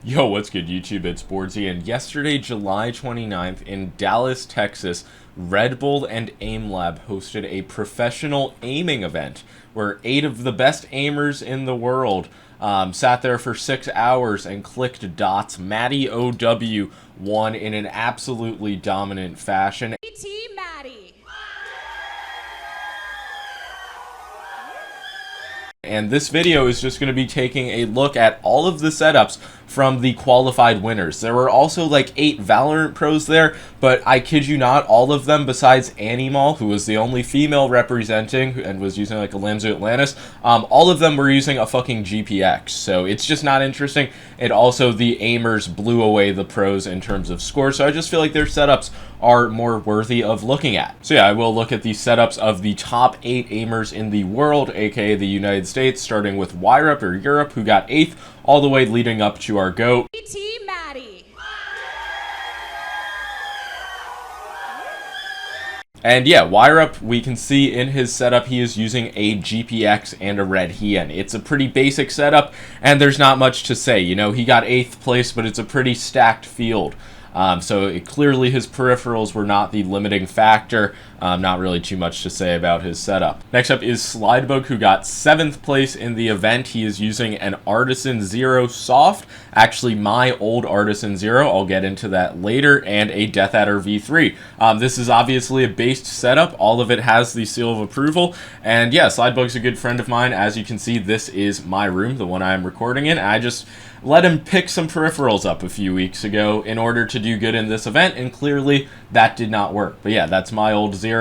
Yo, what's good YouTube? It's boardzy, and yesterday, July 29th, in Dallas, Texas, Redbull and aimlab hosted a professional aiming event where 8 of the best aimers in the world sat there for 6 hours and clicked dots. Matty OW won in an absolutely dominant fashion. Matty. And this video is just going to be taking a look at all of the setups from the qualified winners. There were also like 8 Valorant pros there, but I kid you not, all of them besides Animal, who was the only female representing and was using like a Lamzu Atlantis, all of them were using a fucking GPX. So it's just not interesting. And also the aimers blew away the pros in terms of score. So I just feel like their setups are more worthy of looking at. So yeah, I will look at the setups of the top 8 aimers in the world, aka the United States, starting with Yrup or Yrup, who got 8th, all the way leading up to our GOAT. Matty. And yeah, Yrup, we can see in his setup, he is using a GPX and a red Hien. It's a pretty basic setup, and there's not much to say. You know, he got 8th place, but it's a pretty stacked field. So clearly his peripherals were not the limiting factor. Not really too much to say about his setup. Next up is Slidebug, who got 7th place in the event. He is using an Artisan Zero Soft, actually my old Artisan Zero, I'll get into that later, and a Death Adder V3. This is obviously a based setup. All of it has the seal of approval, and yeah, Slidebug's a good friend of mine. As you can see, this is my room, the one I'm recording in. I just let him pick some peripherals up a few weeks ago in order to do good in this event, and clearly that did not work. But yeah, that's my old Zero.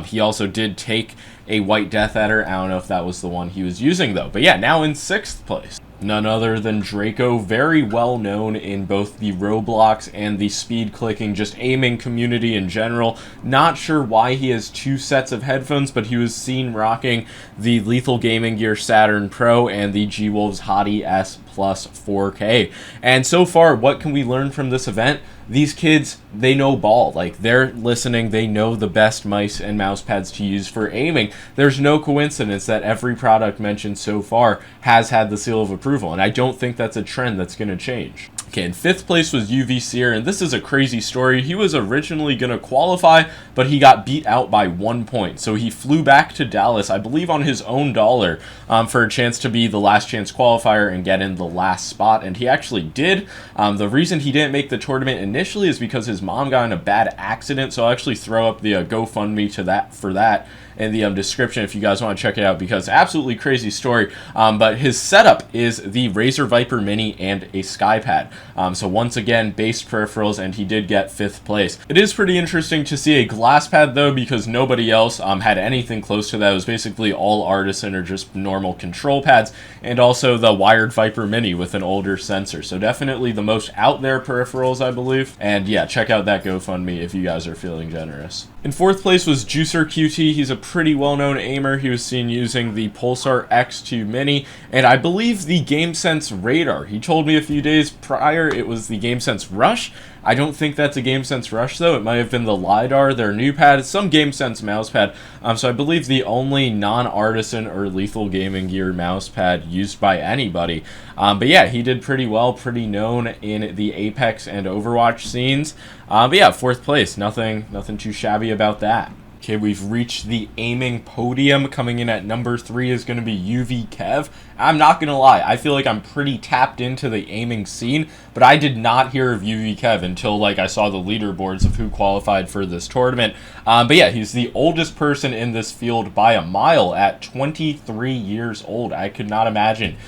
He also did take a white Death Adder. I don't know if that was the one he was using though. But yeah, now in 6th place, none other than Dracoo, very well known in both the Roblox and the speed clicking, just aiming community in general. Not sure why he has 2 sets of headphones, but he was seen rocking the Lethal Gaming Gear Saturn Pro and the G-Wolves Hottie S Plus 4K. And so far, what can we learn from this event? These kids, they know ball. Like, they're listening, they know the best mice and mouse pads to use for aiming. There's no coincidence that every product mentioned so far has had the seal of approval, and I don't think that's a trend that's going to change. Okay, in 5th place was Seer, and this is a crazy story. He was originally going to qualify, but he got beat out by 1 point. So he flew back to Dallas, I believe on his own dollar, for a chance to be the last chance qualifier and get in the last spot, and he actually did. The reason he didn't make the tournament initially is because his mom got in a bad accident, so I'll actually throw up the GoFundMe for that in the description if you guys want to check it out, because absolutely crazy story. But his setup is the Razer Viper Mini and a Skypad. So once again, based peripherals, and he did get 5th place. It is pretty interesting to see a glass pad though, because nobody else had anything close to that. It was basically all Artisan or just normal control pads, and also the wired Viper Mini with an older sensor. So definitely the most out there peripherals, I believe. And yeah, check out that GoFundMe if you guys are feeling generous. In 4th place was JuicerQT. He's a pretty well-known aimer. He was seen using the Pulsar X2 Mini, and I believe the GameSense radar. He told me a few days prior it was the GameSense Rush. I don't think that's a GameSense Rush though. It might have been the LiDAR, their new pad, some GameSense mouse pad. So I believe the only non-Artisan or Lethal Gaming Gear mouse pad used by anybody. But yeah, he did pretty well, pretty known in the Apex and Overwatch scenes. But yeah, 4th place, nothing too shabby about that. Okay, we've reached the aiming podium. Coming in at number 3 is going to be UV I'm not going to lie, I feel like I'm pretty tapped into the aiming scene, but I did not hear of UV until like I saw the leaderboards of who qualified for this tournament. But yeah, he's the oldest person in this field by a mile at 23 years old. I could not imagine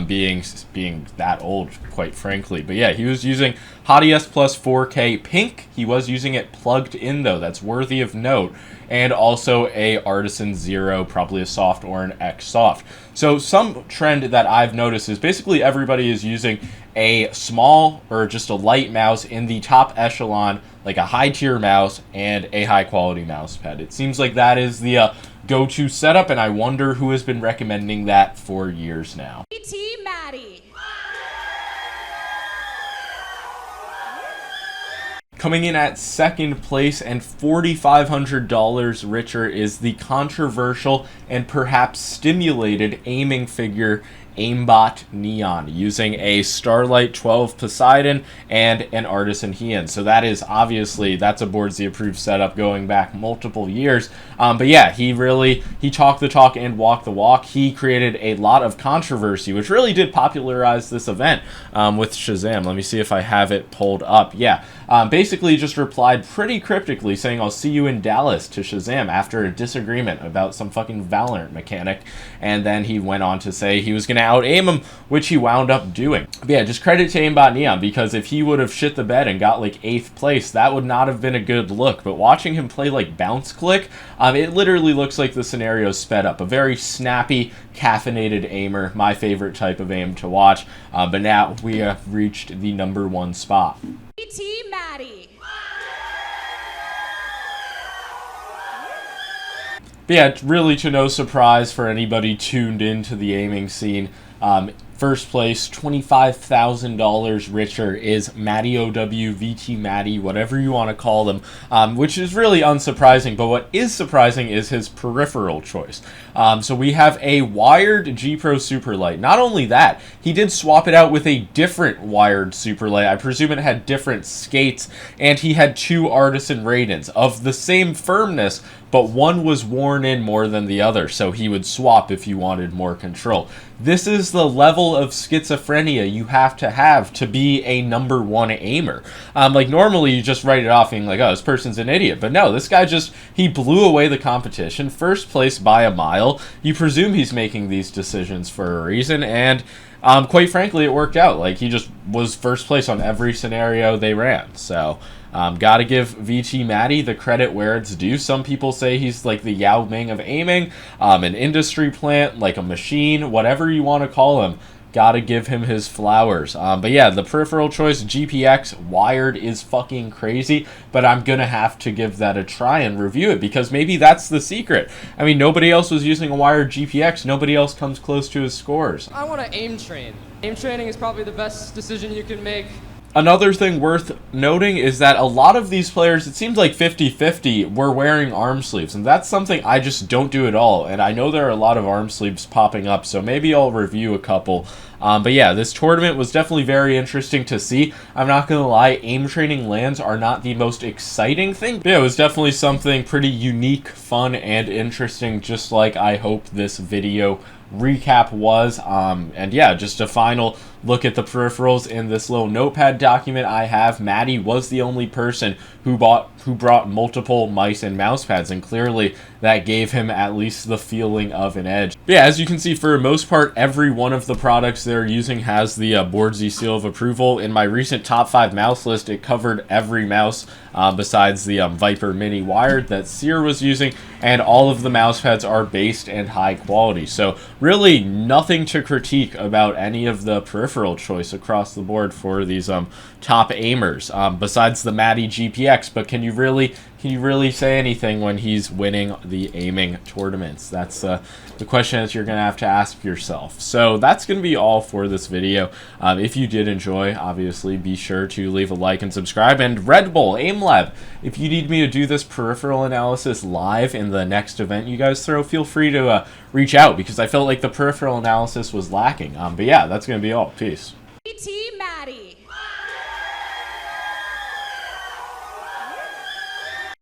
being that old, quite frankly. But yeah, he was using Hottie S Plus 4K Pink. He was using it plugged in though, that's worthy of note. And also a Artisan Zero, probably a soft or an X soft. So some trend that I've noticed is basically everybody is using a small or just a light mouse in the top echelon, like a high tier mouse and a high quality mouse pad. It seems like that is the go-to setup, and I wonder who has been recommending that for years now. Matty. Coming in at 2nd place and $4,500 richer is the controversial and perhaps stimulated aiming figure AimbotNeon using a Starlight 12 Poseidon and an Artisan Hien. So that is obviously, that's a boardzy approved setup going back multiple years. But yeah, he talked the talk and walked the walk. He created a lot of controversy, which really did popularize this event with Shazam. Let me see if I have it pulled up. Yeah, basically just replied pretty cryptically saying, "I'll see you in Dallas" to Shazam after a disagreement about some fucking Valorant mechanic. And then he went on to say he was going to out-aim him, which he wound up doing. But yeah, just credit to AimbotNeon, because if he would have shit the bed and got like 8th place, that would not have been a good look. But watching him play like bounce click, it literally looks like the scenario sped up. A very snappy, caffeinated aimer, my favorite type of aim to watch. But now we have reached the #1 spot. Matty. But yeah, really to no surprise for anybody tuned into the aiming scene, first place, $25,000 richer, is Matty OW, VT Matty, whatever you want to call them, which is really unsurprising. But what is surprising is his peripheral choice. So we have a wired G Pro Superlight. Not only that, he did swap it out with a different wired Superlight. I presume it had different skates, and he had 2 Artisan Raidens of the same firmness, but one was worn in more than the other, so he would swap if you wanted more control. This is the level of schizophrenia you have to be a #1 aimer. Like normally you just write it off being like, oh, this person's an idiot. But no, this guy he blew away the competition, first place by a mile. You presume he's making these decisions for a reason, and quite frankly, it worked out. Like, he just was first place on every scenario they ran. So, gotta give VT Matty the credit where it's due. Some people say he's like the Yao Ming of aiming, an industry plant, like a machine, whatever you want to call him. Gotta give him his flowers. But yeah, the peripheral choice, GPX, wired, is fucking crazy. But I'm gonna have to give that a try and review it, because maybe that's the secret. I mean, nobody else was using a wired GPX. Nobody else comes close to his scores. I want to aim train. Aim training is probably the best decision you can make. Another thing worth noting is that a lot of these players, it seems like 50-50, were wearing arm sleeves, and that's something I just don't do at all. And I know there are a lot of arm sleeves popping up, so maybe I'll review a couple. But yeah, this tournament was definitely very interesting to see. I'm not gonna lie, aim training lands are not the most exciting thing. But yeah, it was definitely something pretty unique, fun, and interesting, just like I hope this video recap was. And yeah, just a final look at the peripherals in this little notepad document I have. Matty was the only person who brought multiple mice and mouse pads, and clearly that gave him at least the feeling of an edge. But yeah, as you can see, for the most part, every one of the products they're using has the boardzy seal of approval. In my recent top 5 mouse list, it covered every mouse besides the Viper Mini wired that Seer was using, and all of the mouse pads are based and high quality. So really nothing to critique about any of the peripheral choice across the board for these top aimers, besides the Matty GPX. But can you really say anything when he's winning the aiming tournaments? That's the question that you're going to ask yourself. So that's going to be all for this video. If you did enjoy, obviously be sure to leave a like and subscribe. And Redbull, aimlab, if you need me to do this peripheral analysis live in the next event you guys throw, feel free to reach out, because I felt like the peripheral analysis was lacking. But yeah, that's going to be all. Peace.